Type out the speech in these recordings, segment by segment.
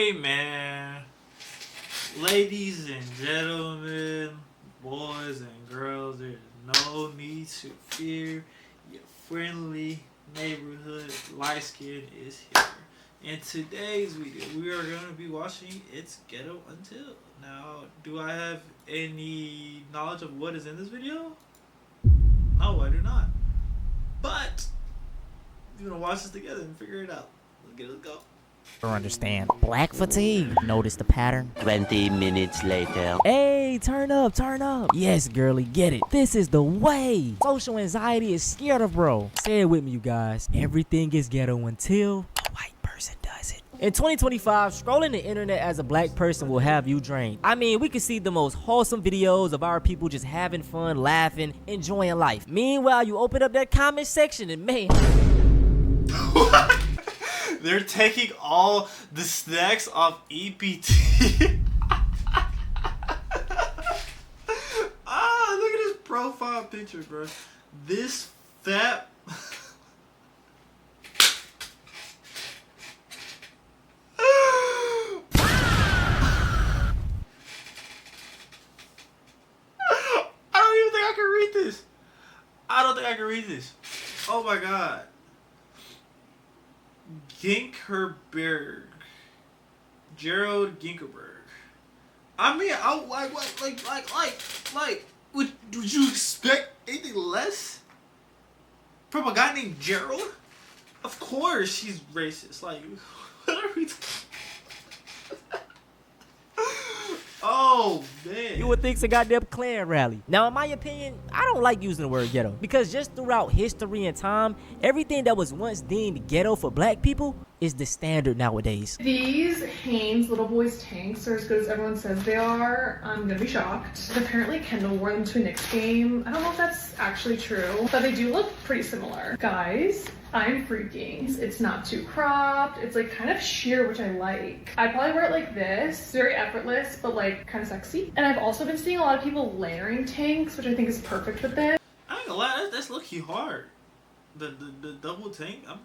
Hey man, ladies and gentlemen, boys and girls, there's no need to fear. Your friendly neighborhood light skin is here. In today's video, we are going to be watching It's Ghetto Until. Now, do I have any knowledge of what is in this video? No, I do not. But we're going to watch this together and figure it out. Let's go. Understand black fatigue. Notice the pattern. 20 minutes later. Hey, turn up. Yes, girly, get it. This is the way. Social anxiety is scared of bro. Say it with me, you guys. Everything is ghetto until a white person does it. In 2025, scrolling the internet as a black person will have you drained. I mean, we can see the most wholesome videos of our people just having fun, laughing, enjoying life. Meanwhile, you open up that comment section and man. They're taking all the snacks off EPT. Look at his profile picture, bro. This fat. I don't think I can read this. Oh my god. Ginkerberg. Gerald Ginkerberg. I mean, would you expect anything less from a guy named Gerald? Of course he's racist. Like, what are we talking? Oh man. You would think it's a goddamn Klan rally. Now, in my opinion, I don't like using the word ghetto because just throughout history and time, everything that was once deemed ghetto for black people is the standard nowadays. These Hanes Little Boys tanks are as good as everyone says they are. I'm gonna be shocked. Apparently Kendall wore them to a Knicks game. I don't know if that's actually true, but they do look pretty similar. Guys, I'm freaking. It's not too cropped. It's like kind of sheer, which I like. I'd probably wear it like this. It's very effortless, but like kind of sexy. And I've also been seeing a lot of people layering tanks, which I think is perfect with this. I ain't gonna lie, that's low-key hard. The double tank, I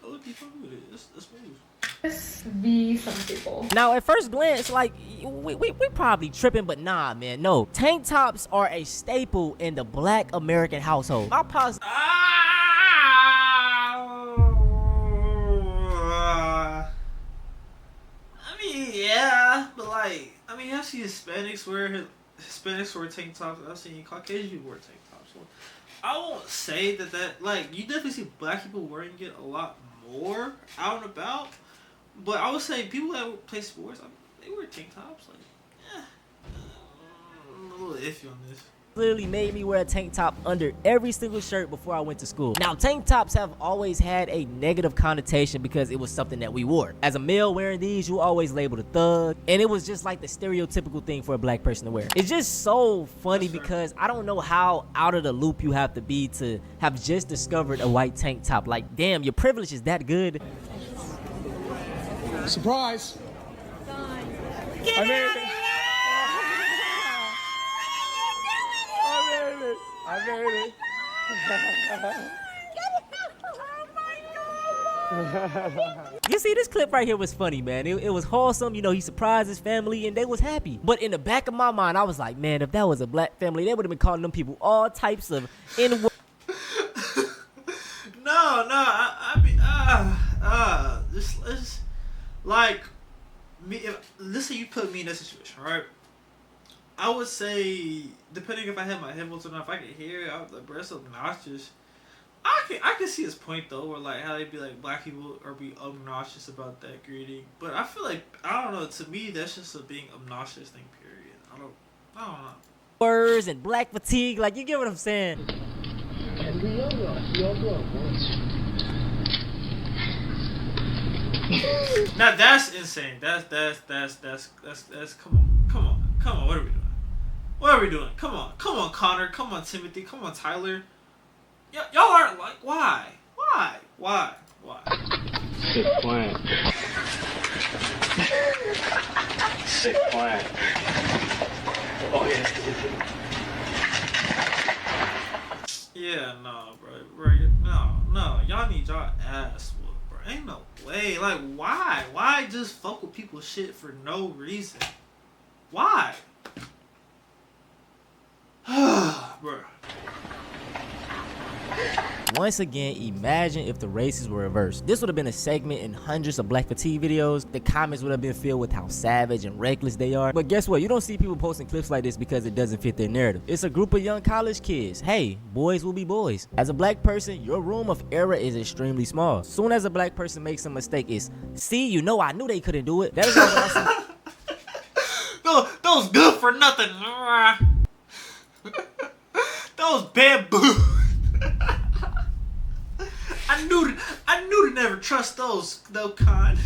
look fucking with it. That's smooth. This the summer staple. Now, at first glance, like, we probably tripping, but nah, man, no. Tank tops are a staple in the black American household. My pops... I mean, yeah, but like, I mean, I've seen Hispanics wear tank tops. I've seen Caucasian people wear tank tops. So I won't say that like, you definitely see black people wearing it a lot more out and about. But I would say people that play sports, they wear tank tops. Like, I'm a little iffy on this. Literally made me wear a tank top under every single shirt before I went to school. Now, tank tops have always had a negative connotation because it was something that we wore. As a male wearing these, you always labeled a thug, and it was just like the stereotypical thing for a black person to wear. It's just so funny because I don't know how out of the loop you have to be to have just discovered a white tank top. Like, damn, your privilege is that good. Surprise! I made it. I made it. You see, this clip right here was funny, man. It was wholesome. You know, he surprised his family and they was happy. But in the back of my mind, I was like, man, if that was a black family, they would have been calling them people all types of N-word. I mean, just like me. Let's say you put me in that situation, right? I would say, depending if I had my headphones or not, if I could hear it, the breast obnoxious. I can see his point though, where like how they be like black people are be obnoxious about that greeting. But I feel like, I don't know. To me, that's just a being obnoxious thing. Period. I don't know. Words and black fatigue, like, you get what I'm saying? Now that's insane. That's come on. What are we doing? Come on, Connor. Come on, Timothy. Come on, Tyler. Y'all aren't like, why? Sick plan. Sick plan. Oh yeah. Yeah, no, bro. No. Y'all need y'all ass whooped, bro. Ain't no way. Like, why? Why just fuck with people's shit for no reason? Why? Bruh. Once again, imagine if the races were reversed. This would have been a segment in hundreds of Black Fatigue videos. The comments would have been filled with how savage and reckless they are. But guess what? You don't see people posting clips like this because it doesn't fit their narrative. It's a group of young college kids. Hey, boys will be boys. As a black person, your room of error is extremely small. Soon as a black person makes a mistake, it's, see, you know I knew they couldn't do it. That is why when I see Those good for nothing. Those bamboo. I knew to never trust those kind.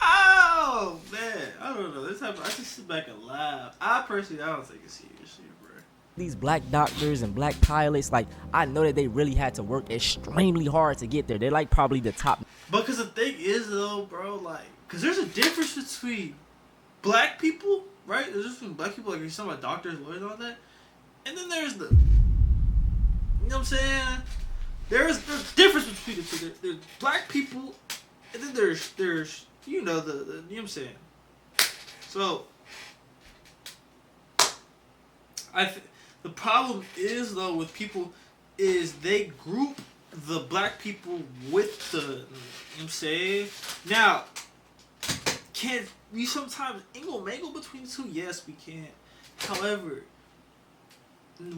Oh man, I don't know. This type I just sit back and laugh. I don't take it seriously, bro. these black doctors and black pilots, like, I know that they really had to work extremely hard to get there. They're like probably the top. Because the thing is though, bro, like, because there's a difference between black people, right? There's a difference between black people, like you're talking about doctors, lawyers, and all that. And then there's the, you know what I'm saying? There's the difference between the two. There's black people, and then there's you know the you know what I'm saying. So the problem is though with people is they group the black people with the, you know what I'm saying. Now, can we sometimes mingle between the two? Yes, we can. However,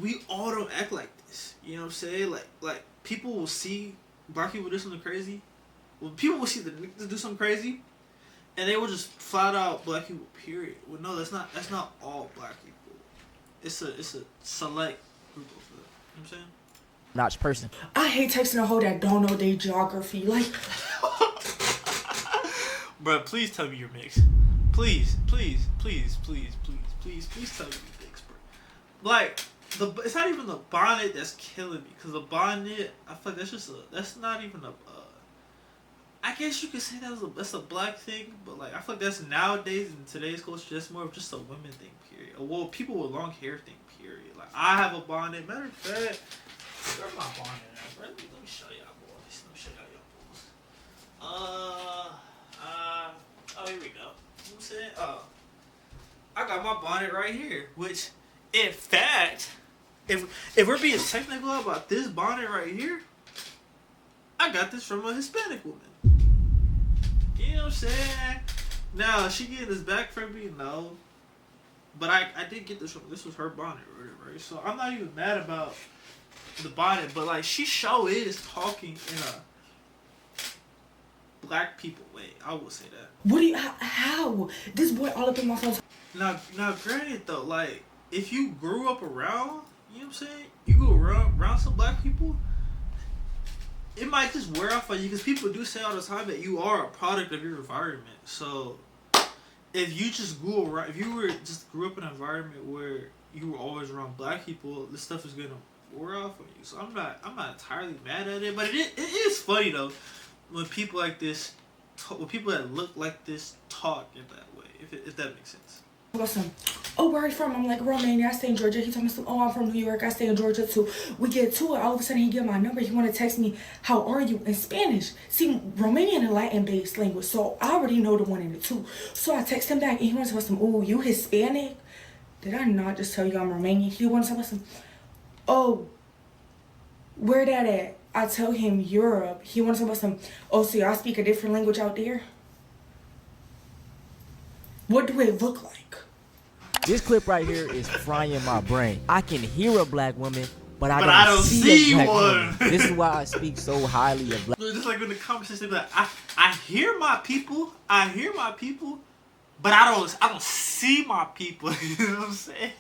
we all don't act like this. You know what I'm saying? Like people will see black people do something crazy. Well, people will see the niggas do something crazy, and they will just flat out black people. Period. Well, no, that's not all black people. It's a select group of them. You know what I'm saying? Notch person. I hate texting a hoe that don't know their geography. Like, bro, please tell me you're mixed. Please tell me you're mixed, bro. Like, it's not even the bonnet that's killing me, cause the bonnet, I feel like that's not even a. I guess you could say that's a black thing, but like I feel like that's nowadays in today's culture, that's more of just a women thing, period. Well, people with long hair thing, period. Like I have a bonnet. Matter of fact, where's my bonnet at, bro? Let me show y'all boys. Let me show y'all boys. Oh, here we go. You know what I'm saying? I got my bonnet right here, which, in fact, if we're being technical about this bonnet right here, I got this from a Hispanic woman. You know what I'm saying? Now, is she getting this back from me? No. But I did get this from, this was her bonnet, right? So I'm not even mad about the bonnet, but like she sure is talking in a black people way. I will say that. what do you, how? This boy all up in my phone. Now granted though, like if you grew up around, you know what I'm saying? You grew around some black people, it might just wear off on you because people do say all the time that you are a product of your environment. So if you just grew up in an environment where you were always around black people, this stuff is gonna wear off on you. So I'm not entirely mad at it, but it is funny though when people like this, when people that look like this talk in that way. If that makes sense. Listen, oh, where are you from? I'm like, Romania, I stay in Georgia. He told me, oh, I'm from New York, I stay in Georgia too. We get to it, all of a sudden he get my number. He want to text me, how are you, in Spanish. See, Romanian and Latin-based language, so I already know the one and the two. So I text him back, and he wants to tell some, oh, you Hispanic? Did I not just tell you I'm Romanian? He wants to tell some, oh, where that at? I tell him Europe. He wants to tell some, oh, so y'all speak a different language out there? What do it look like? This clip right here is frying my brain. I can hear a black woman, but I don't see a black one. woman. This is why I speak so highly of black. Just like in the conversation, like I hear my people, but I don't see my people. You know what I'm saying?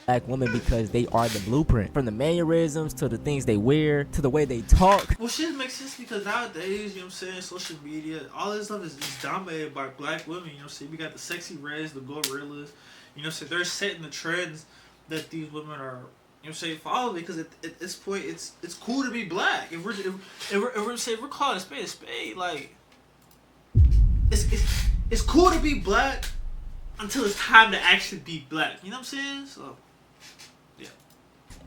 Black women, because they are the blueprint. From the mannerisms to the things they wear to the way they talk. Well, shit makes sense because nowadays, you know what I'm saying, social media, all this stuff is dominated by black women. You know what I'm saying? We got the sexy reds, the gorillas. You know what I'm saying? They're setting the trends that these women are, you know what I'm saying, following, because at this point, it's cool to be black. If we're calling a spade, like it's cool to be black until it's time to actually be black. You know what I'm saying? So yeah.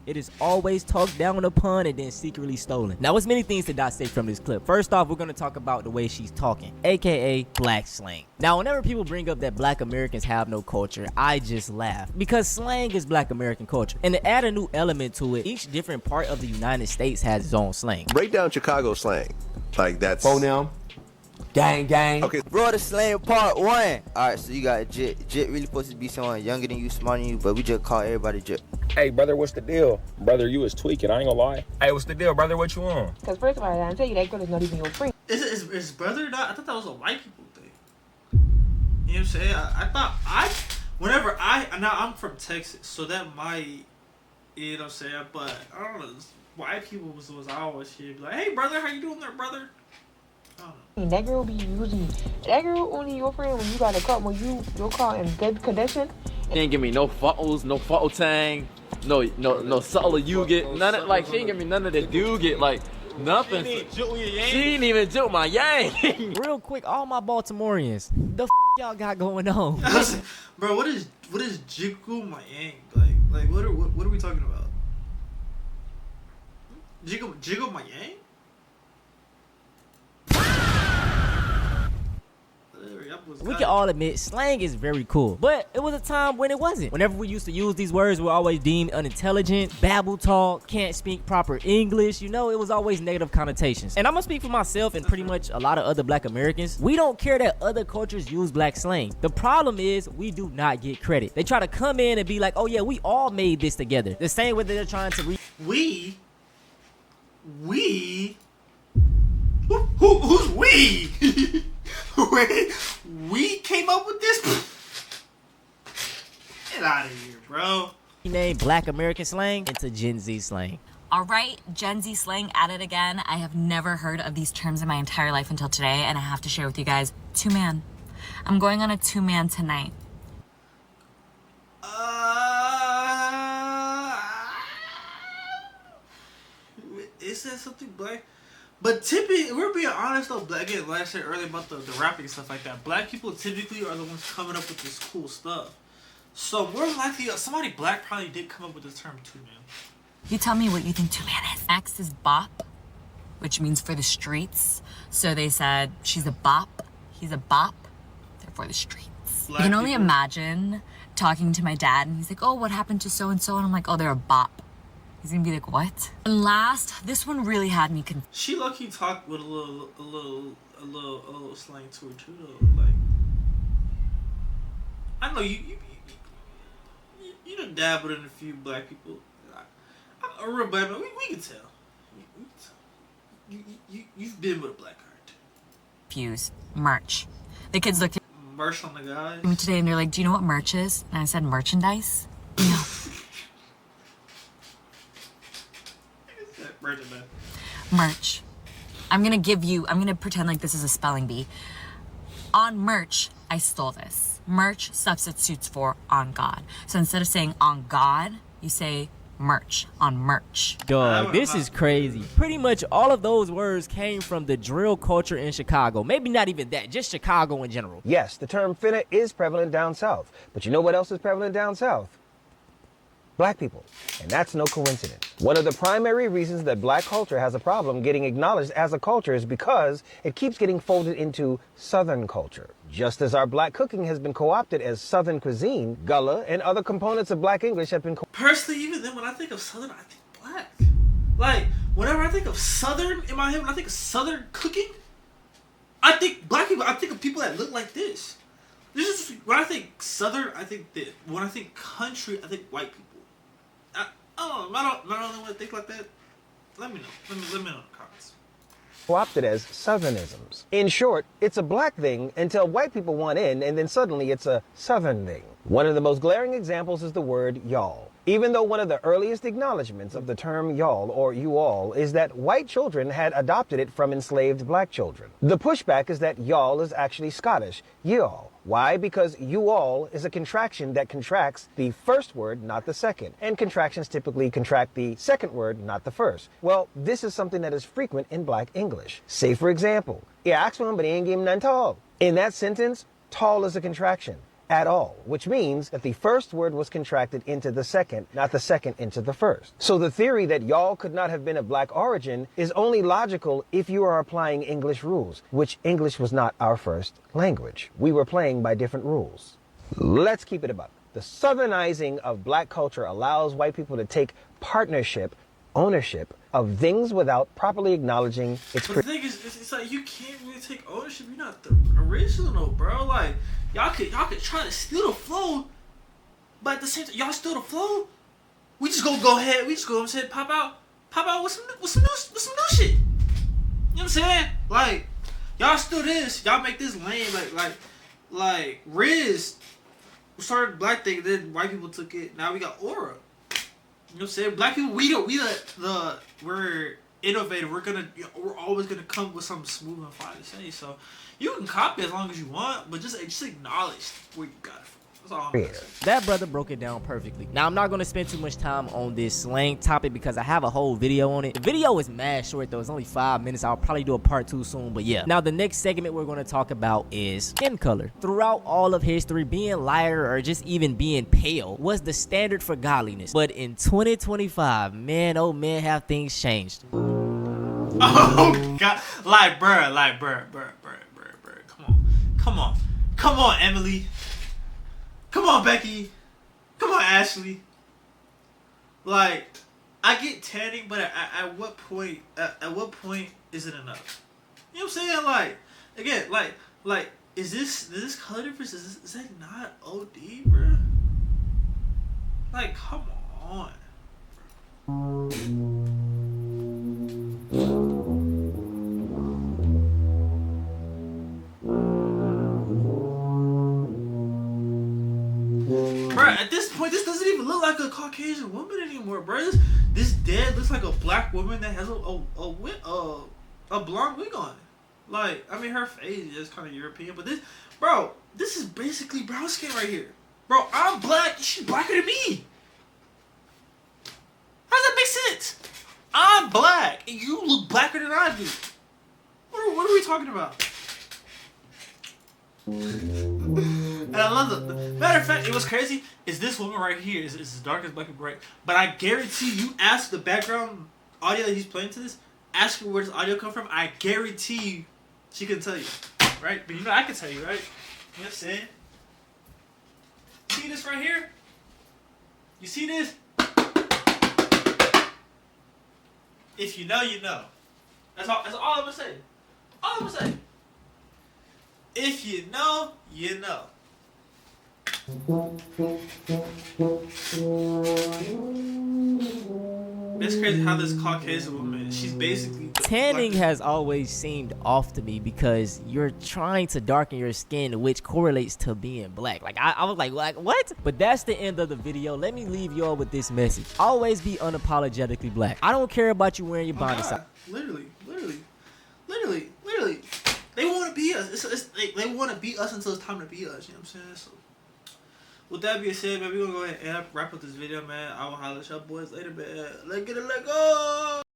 it is always talked down upon and then secretly stolen. Now, there's many things to dissect from this clip. First off, we're going to talk about the way she's talking, aka black slang. Now, whenever people bring up that black Americans have no culture, I just laugh because slang is black American culture. And to add a new element to it, each different part of the United States has its own slang. Break down Chicago slang. Like that's phone now. Gang, gang. Okay. Bro, the slang part 1. Alright, so you got Jit. Jit really supposed to be someone younger than you, smarter than you, but we just call everybody Jit. Hey, brother, what's the deal? Brother, you was tweaking. I ain't gonna lie. Hey, what's the deal, brother? What you on? Because first of all, I tell you that girl is not even your friend. Is brother not? I thought that was a white people thing. You know what I'm saying? Whenever now I'm from Texas, so that might, you know what I'm saying? But I don't know. White people was I always hear, be like, hey brother, how you doing there, brother? I don't know. That girl be using, that girl only your friend when you got a car, when your car in good condition. She ain't give me no photos, no photo tang, no subtle you get, none of, like, she ain't give me none of the do get, like, nothing. She ain't even joke my yang. Real quick, all my Baltimoreans, the y'all got going on? Bro, what is jiggle my yang? Like what are we talking about? Jiggle my yang? We can all admit slang is very cool, but it was a time when it wasn't. Whenever we used to use these words, we were always deemed unintelligent, babble talk, can't speak proper English. You know, it was always negative connotations. And I'm gonna speak for myself and pretty much a lot of other black Americans. We don't care that other cultures use black slang. The problem is we do not get credit. They try to come in and be like, oh yeah, we all made this together. The same way that they're trying to We? Who's we? We came up with this? Get out of here, bro. name black American slang into Gen Z slang. All right, Gen Z slang at it again. I have never heard of these terms in my entire life until today, and I have to share with you guys. Two-man. I'm going on a two-man tonight. Is that something black? But typically, we're being honest though, black, again, like I said earlier about the rapping and stuff like that, black people typically are the ones coming up with this cool stuff. So more likely, somebody black probably did come up with the term two-man. You tell me what you think two-man is. Next is bop, which means for the streets. So they said, she's a bop, he's a bop, they're for the streets. Black I can only people. imagine talking to my dad and he's like, oh, what happened to so-and-so? And I'm like, oh, they're a bop. He's gonna be like, what? And last, this one really had me confused. She lucky talked with a little slang to her too though. Like, I know you done dabbled in a few black people. I'm a real black man. We can tell. You've been with a black heart. Fuse. Merch. The kids looked at Merch on the guys. me today and they're like, do you know what merch is? And I said, merchandise? No. Merch. I'm gonna pretend like this is a spelling bee. On merch, I stole this. Merch substitutes for on God. So instead of saying on God, you say merch, on merch. Dog, this is crazy. Pretty much all of those words came from the drill culture in Chicago. Maybe not even that, just Chicago in general. Yes, the term finna is prevalent down south. But you know what else is prevalent down south? Black people. And that's no coincidence. One of the primary reasons that black culture has a problem getting acknowledged as a culture is because it keeps getting folded into Southern culture. Just as our black cooking has been co-opted as Southern cuisine, Gullah and other components of black English have been Personally, even then, when I think of Southern, I think black. Like, whenever I think of Southern in my head, when I think of Southern cooking, I think black people, I think of people that look like this. This is, when I think Southern, I think that. When I think country, I think white people. I don't want to think like that. Let me know. Let me know in the comments. co-opted as Southernisms. In short, it's a black thing until white people want in, and then suddenly it's a Southern thing. One of the most glaring examples is the word y'all. Even though one of the earliest acknowledgments of the term y'all or you all is that white children had adopted it from enslaved black children. The pushback is that y'all is actually Scottish, y'all. Why? Because you all is a contraction that contracts the first word, not the second. And contractions typically contract the second word, not the first. Well, this is something that is frequent in black English. Say, for example, he asked for him, but he ain't give him none tall. In that sentence, tall is a contraction. at all, which means that the first word was contracted into the second, not the second into the first. So the theory that y'all could not have been of black origin is only logical if you are applying English rules, which English was not our first language. We were playing by different rules. Let's keep it a buck. The southernizing of black culture allows white people to take partnership, ownership of things without properly acknowledging its. But the thing is, it's like you can't really take ownership. You're not the original, bro. Like y'all could try to steal the flow, but at the same time, y'all steal the flow. We just go ahead. We just go and pop out with some new shit. You know what I'm saying? Like y'all steal this. Y'all make this lame. Like Riz started black thing, then white people took it. Now we got aura. You know what I'm saying? Black people, we're innovative. We're always gonna come with something smooth and fine to say. So you can copy as long as you want, but just acknowledge where you got it from. That's all I'm gonna say. That brother broke it down perfectly. Now I'm not gonna spend too much time on this slang topic because I have a whole video on it. The video is mad short though. It's only 5 minutes. I'll probably do a part 2 soon, but yeah. Now the next segment we're gonna talk about is skin color. Throughout all of history, being lighter or just even being pale was the standard for godliness. But in 2025, man, oh man, have things changed. Oh God, like bruh. Come on, Emily. Come on, Becky. Come on, Ashley. Like, I get tanning, but at what point? At what point is it enough? You know what I'm saying? Like, again, like, is this color difference? Is that not OD, bro? Like, come on. Bro, at this point, this doesn't even look like a Caucasian woman anymore, bro. This dead looks like a black woman that has a blonde wig on. Like, I mean, her face is kind of European, but this is basically brown skin right here. Bro, I'm black, she's blacker than me. How does that make sense? I'm black, and you look blacker than I do. What are we talking about? And I love the matter of fact, it was crazy. Is this woman right here is as dark as black and bright? But I guarantee you, ask the background audio that he's playing to this, ask her where this audio come from. I guarantee you, she can tell you, right? But you know, I can tell you, right? You know what I'm saying? See this right here? You see this? If you know, you know. That's all I'm gonna say. All I'm gonna say. If you know, you know. It's crazy how this Caucasian woman, she's basically... Tanning has always seemed off to me because you're trying to darken your skin, which correlates to being black. Like, I was like, what? But that's the end of the video. Let me leave y'all with this message. Always be unapologetically black. I don't care about you wearing your body size. Literally. They want to be us. They want to be us until it's time to be us. You know what I'm saying? So, with that being said, man, we're going to go ahead and wrap up this video, man. I will holler at y'all boys later, man. Let's get it, let go.